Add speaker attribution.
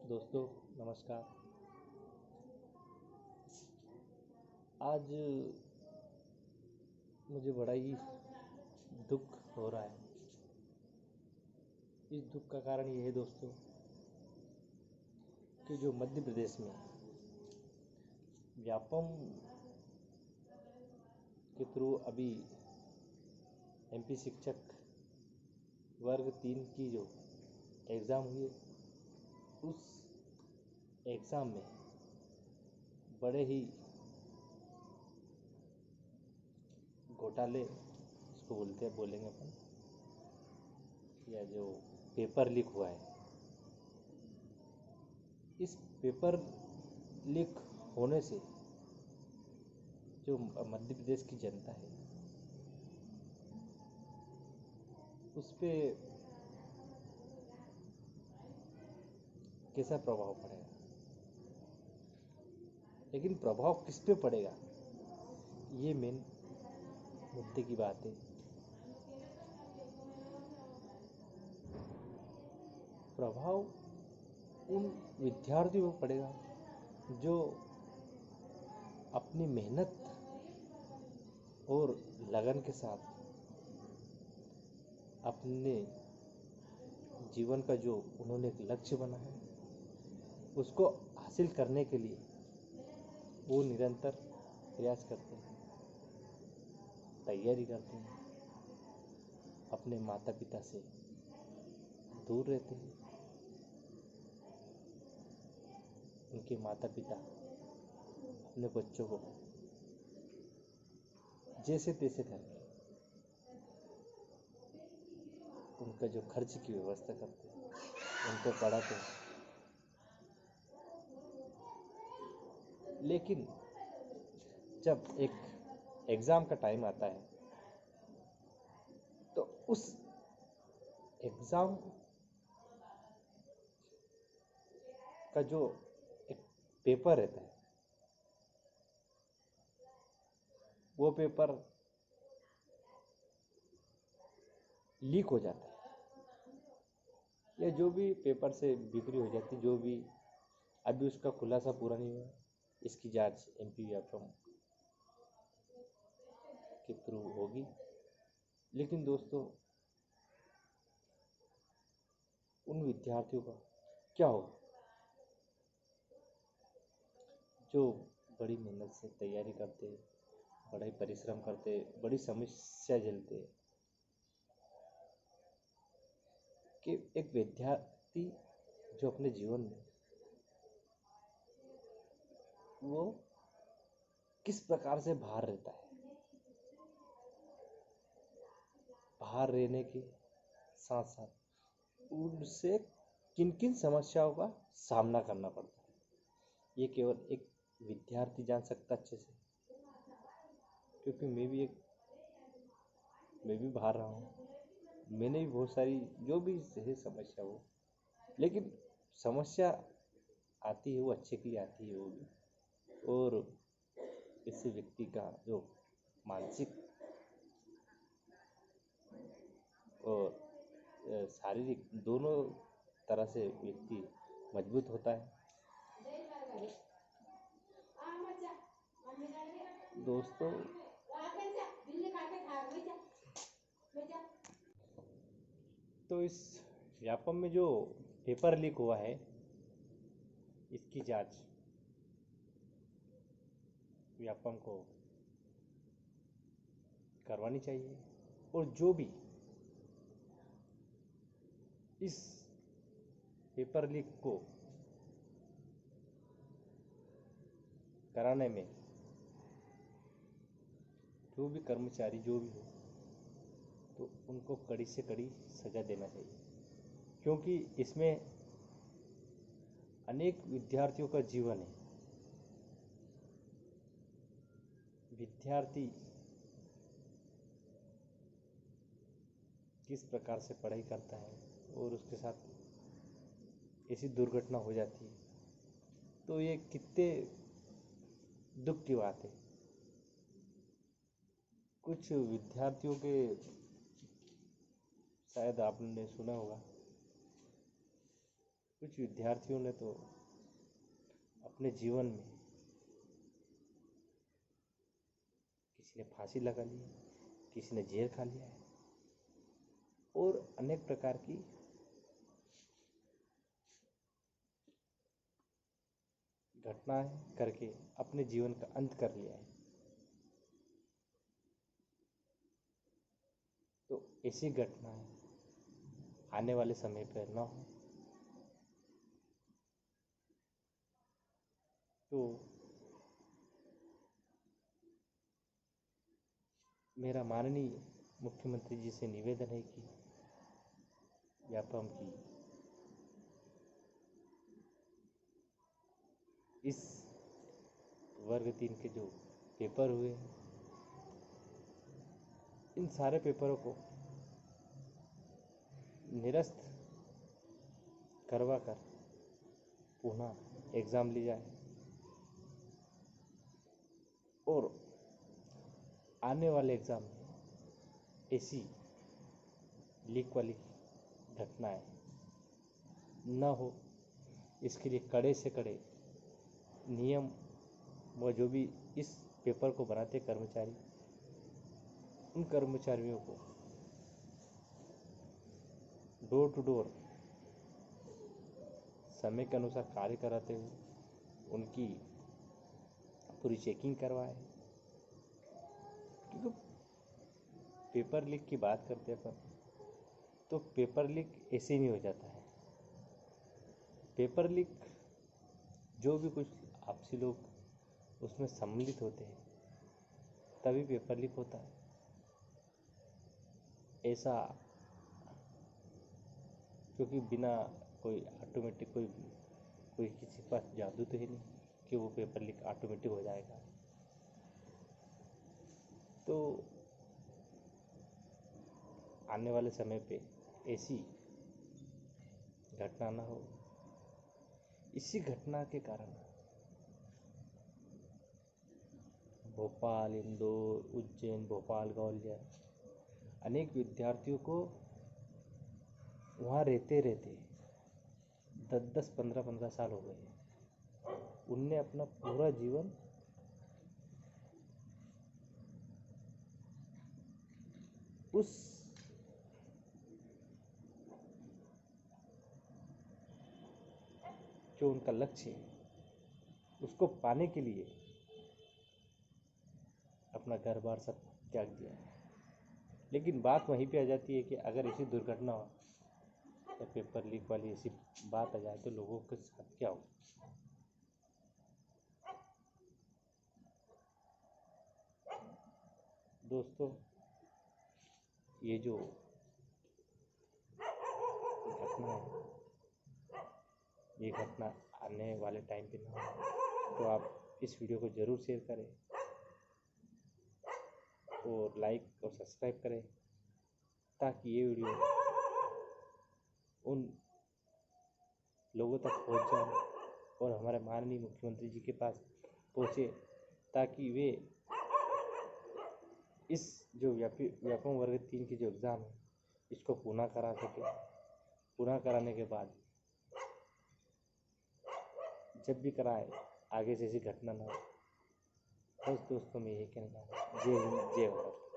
Speaker 1: दोस्तों नमस्कार। आज मुझे बड़ा ही दुख हो रहा है। इस दुख का कारण ये है दोस्तों कि जो मध्य प्रदेश में व्यापम के थ्रू अभी एमपी शिक्षक वर्ग 3 की जो एग्ज़ाम हुई, उस एग्ज़ाम में बड़े ही घोटाले इसको बोलेंगे अपन, या जो पेपर लीक हुआ है। इस पेपर लीक होने से जो मध्य प्रदेश की जनता है उस पे कैसा प्रभाव पड़ेगा, लेकिन प्रभाव किस पे पड़ेगा ये मेन मुद्दे की बात है। प्रभाव उन विद्यार्थियों पर पड़ेगा जो अपनी मेहनत और लगन के साथ अपने जीवन का जो उन्होंने एक लक्ष्य बना है उसको हासिल करने के लिए वो निरंतर प्रयास करते हैं, तैयारी करते हैं, अपने माता पिता से दूर रहते हैं। उनके माता पिता अपने बच्चों को जैसे तैसे करके उनका जो खर्च की व्यवस्था करते हैं, उनको पढ़ाते हैं। लेकिन जब एक एग्ज़ाम का टाइम आता है तो उस एग्ज़ाम का जो एक पेपर रहता है वो पेपर लीक हो जाता है, या जो भी पेपर से बिक्री हो जाती, जो भी अभी उसका खुलासा पूरा नहीं हुआ, इसकी जांच एमपी व्यापम के थ्रू होगी। लेकिन दोस्तों उन विद्यार्थियों का क्या होगा जो बड़ी मेहनत से तैयारी करते, बड़ा ही परिश्रम करते, बड़ी समस्या झेलते। कि एक विद्यार्थी जो अपने जीवन में वो किस प्रकार से बाहर रहता है, बाहर रहने के साथ साथ उनसे किन किन समस्याओं का सामना करना पड़ता है, ये केवल एक विद्यार्थी जान सकता अच्छे से। क्योंकि मैं भी बाहर रहा हूँ, मैंने भी बहुत सारी जो भी है समस्या हो, लेकिन समस्या आती है वो अच्छे के लिए आती है वो भी, और इससे व्यक्ति का जो मानसिक और शारीरिक दोनों तरह से व्यक्ति मजबूत होता है। दोस्तों तो इस व्यापम में जो पेपर लीक हुआ है इसकी जांच व्यापम को करवानी चाहिए, और जो भी इस पेपर लीक को कराने में जो भी कर्मचारी जो भी हो तो उनको कड़ी से कड़ी सज़ा देना चाहिए। क्योंकि इसमें अनेक विद्यार्थियों का जीवन है। विद्यार्थी किस प्रकार से पढ़ाई करता है और उसके साथ ऐसी दुर्घटना हो जाती है तो ये कितने दुख की बात है। कुछ विद्यार्थियों के शायद आपने सुना होगा कुछ विद्यार्थियों ने तो अपने जीवन में किसी ने फांसी लगा ली है, किसी ने जेल खा लिया है और अनेक प्रकार की घटनाएं करके अपने जीवन का अंत कर लिया है। तो ऐसी घटनाएं आने वाले समय पर न हो, तो मेरा माननीय मुख्यमंत्री जी से निवेदन है कि व्यापम की इस वर्ग 3 के जो पेपर हुए हैं, इन सारे पेपरों को निरस्त करवा कर पुनः एग्ज़ाम ली जाए और आने वाले एग्ज़ाम में ऐसी लीक वाली घटनाएं न हो, इसके लिए कड़े से कड़े नियम व जो भी इस पेपर को बनाते कर्मचारी, उन कर्मचारियों को डोर टू डोर समय के अनुसार कार्य कराते हुए उनकी पूरी चेकिंग करवाए। क्योंकि पेपर लीक की बात करते हैं अपन, तो पेपर लीक ऐसे नहीं हो जाता है। पेपर लीक जो भी कुछ आपसी लोग उसमें सम्मिलित होते हैं तभी पेपर लीक होता है। ऐसा क्योंकि बिना कोई ऑटोमेटिक कोई किसी के पास जादू तो है नहीं कि वो पेपर लीक ऑटोमेटिक हो जाएगा। तो आने वाले समय पे ऐसी घटना ना हो। इसी घटना के कारण भोपाल, इंदौर, उज्जैन, भोपाल, ग्वालियर अनेक विद्यार्थियों को वहाँ रहते रहते 10-10, 15-15 साल हो गए। उनने अपना पूरा जीवन उस जो उनका लक्ष्य है उसको पाने के लिए अपना घर बार सब त्याग दिया है। लेकिन बात वहीं पे आ जाती है कि अगर ऐसी दुर्घटना हो या पेपर लीक वाली ऐसी बात आ जाए तो लोगों के साथ क्या हो। दोस्तों, ये जो घटना है, ये घटना आने वाले टाइम पे ना हो, तो आप इस वीडियो को ज़रूर शेयर करें और लाइक और सब्सक्राइब करें ताकि ये वीडियो उन लोगों तक पहुंच जाए और हमारे माननीय मुख्यमंत्री जी के पास पहुंचे ताकि वे इस जो व्यापम वर्ग 3 की जो एग्ज़ाम है इसको पूर्ण करा सके। पूर्ण कराने के बाद जब भी कराए आगे से ऐसी घटना ना हो। बस दोस्तों, मैं यही कहना चाहूँगा। जय हिंद, जय भारत।